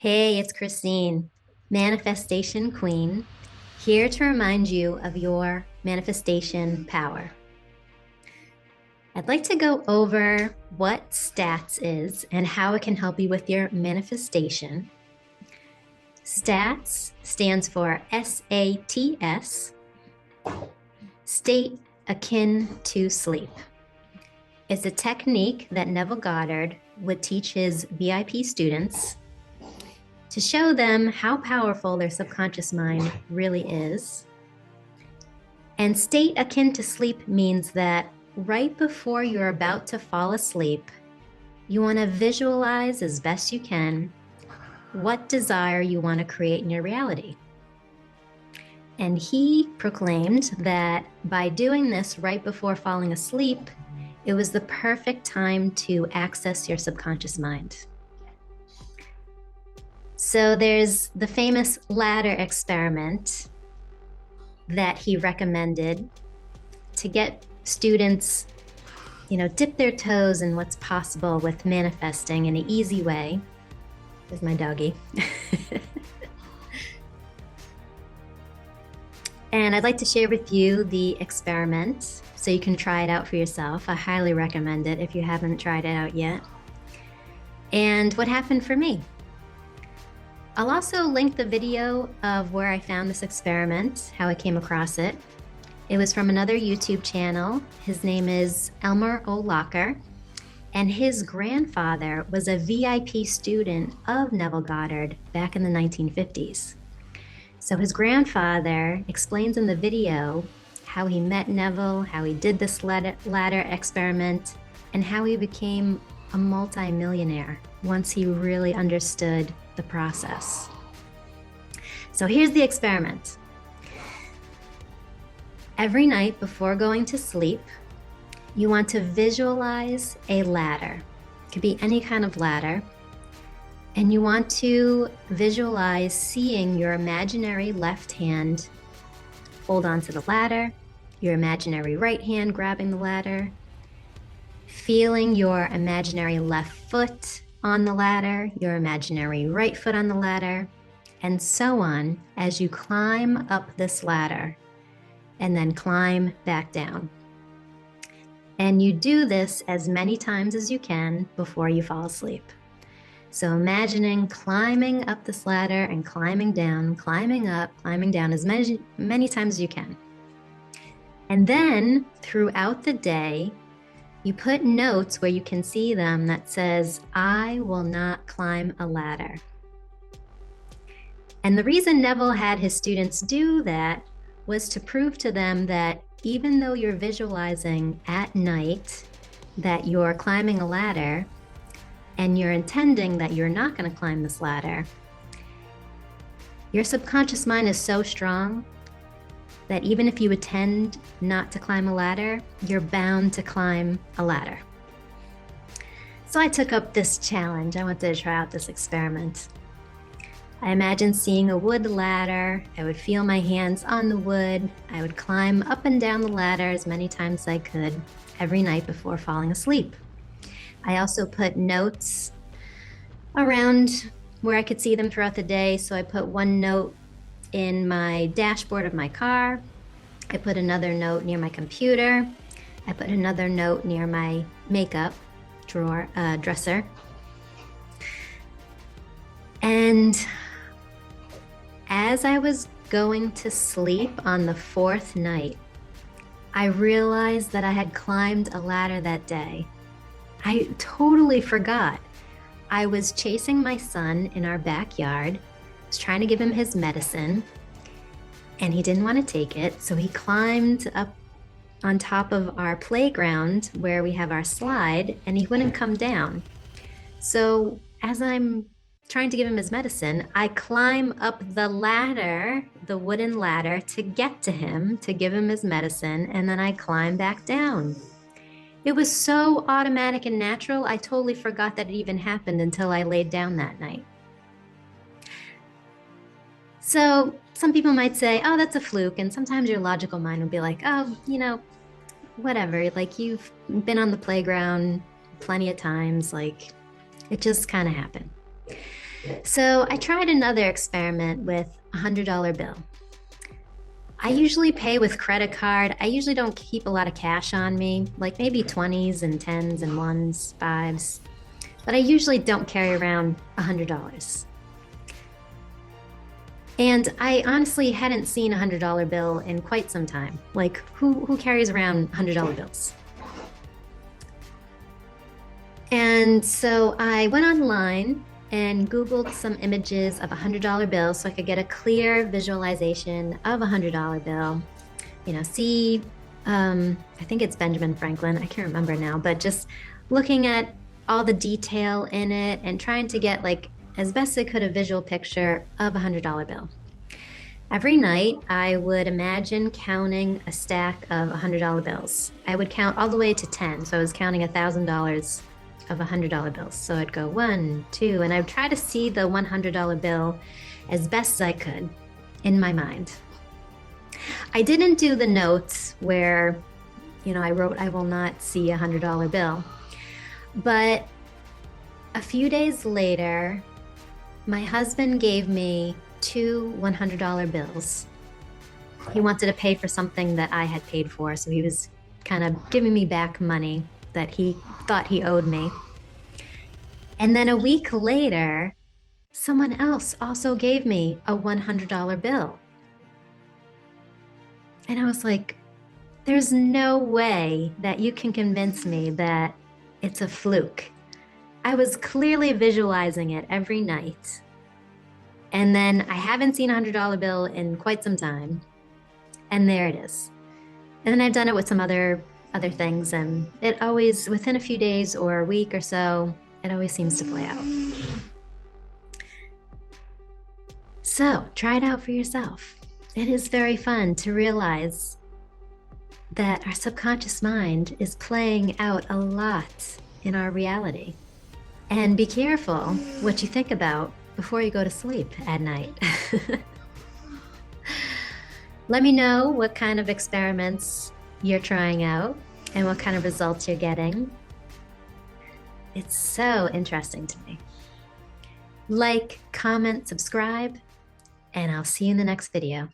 Hey, it's Christine, Manifestation Queen, here to remind you of your manifestation power. I'd like to go over what SATS is and how it can help you with your manifestation. SATS stands for SATS, state akin to sleep. It's a technique that Neville Goddard would teach his VIP students to show them how powerful their subconscious mind really is. And state akin to sleep means that right before you're about to fall asleep, you want to visualize as best you can what desire you want to create in your reality. And he proclaimed that by doing this right before falling asleep, it was the perfect time to access your subconscious mind. So there's the famous ladder experiment that he recommended to get students, dip their toes in what's possible with manifesting in an easy way. There's my doggie. And I'd like to share with you the experiment so you can try it out for yourself. I highly recommend it if you haven't tried it out yet. And what happened for me. I'll also link the video of where I found this experiment, how I came across it. It was from another YouTube channel. His name is Elmer Locker, and his grandfather was a VIP student of Neville Goddard back in the 1950s. So his grandfather explains in the video how he met Neville, how he did this ladder experiment, and how he became a multi-millionaire once he really understood the process. So here's the experiment. Every night before going to sleep, you want to visualize a ladder. It could be any kind of ladder. And you want to visualize seeing your imaginary left hand hold onto the ladder, your imaginary right hand grabbing the ladder, feeling your imaginary left foot on the ladder, your imaginary right foot on the ladder, and so on as you climb up this ladder and then climb back down. And you do this as many times as you can before you fall asleep. So imagining climbing up this ladder and climbing down, climbing up, climbing down as many times as you can. And then throughout the day, you put notes where you can see them that says, I will not climb a ladder. And the reason Neville had his students do that was to prove to them that even though you're visualizing at night that you're climbing a ladder and you're intending that you're not going to climb this ladder, your subconscious mind is so strong that even if you intend not to climb a ladder, you're bound to climb a ladder. So I took up this challenge. I wanted to try out this experiment. I imagined seeing a wood ladder. I would feel my hands on the wood. I would climb up and down the ladder as many times as I could every night before falling asleep. I also put notes around where I could see them throughout the day. So I put one note in my dashboard of my car. I put another note near my computer. I put another note near my makeup dresser. And as I was going to sleep on the fourth night, I realized that I had climbed a ladder that day. I totally forgot. I was chasing my son in our backyard. Was trying to give him his medicine, and he didn't want to take it, so he climbed up on top of our playground where we have our slide, and he wouldn't come down. So as I'm trying to give him his medicine, I climb up the ladder, the wooden ladder, to get to him, to give him his medicine, and then I climb back down. It was so automatic and natural, I totally forgot that it even happened until I laid down that night. So some people might say, oh, that's a fluke. And sometimes your logical mind will be like, oh, whatever. Like, you've been on the playground plenty of times. Like, it just kind of happened. So I tried another experiment with a $100 bill. I usually pay with credit card. I usually don't keep a lot of cash on me, like maybe 20s and 10s and ones, fives, but I usually don't carry around $100. And I honestly hadn't seen a $100 bill in quite some time. Like, who carries around $100 bills? And so I went online and Googled some images of a $100 bill so I could get a clear visualization of a $100 bill. See, I think it's Benjamin Franklin. I can't remember now, but just looking at all the detail in it and trying to get, like, as best I could, a visual picture of a $100 bill. Every night, I would imagine counting a stack of $100 bills. I would count all the way to 10. So I was counting $1,000 of $100 bills. So I'd go 1, 2, and I would try to see the $100 bill as best as I could in my mind. I didn't do the notes where, I wrote, I will not see a $100 bill. But a few days later, my husband gave me 2 $100 bills. He wanted to pay for something that I had paid for, so he was kind of giving me back money that he thought he owed me. And then a week later, someone else also gave me a $100 bill. And I was like, there's no way that you can convince me that it's a fluke. I was clearly visualizing it every night. And then I haven't seen a $100 bill in quite some time. And there it is. And then I've done it with some other things, and it always, within a few days or a week or so, it always seems to play out. So try it out for yourself. It is very fun to realize that our subconscious mind is playing out a lot in our reality. And be careful what you think about before you go to sleep at night. Let me know what kind of experiments you're trying out and what kind of results you're getting. It's so interesting to me. Like, comment, subscribe, and I'll see you in the next video.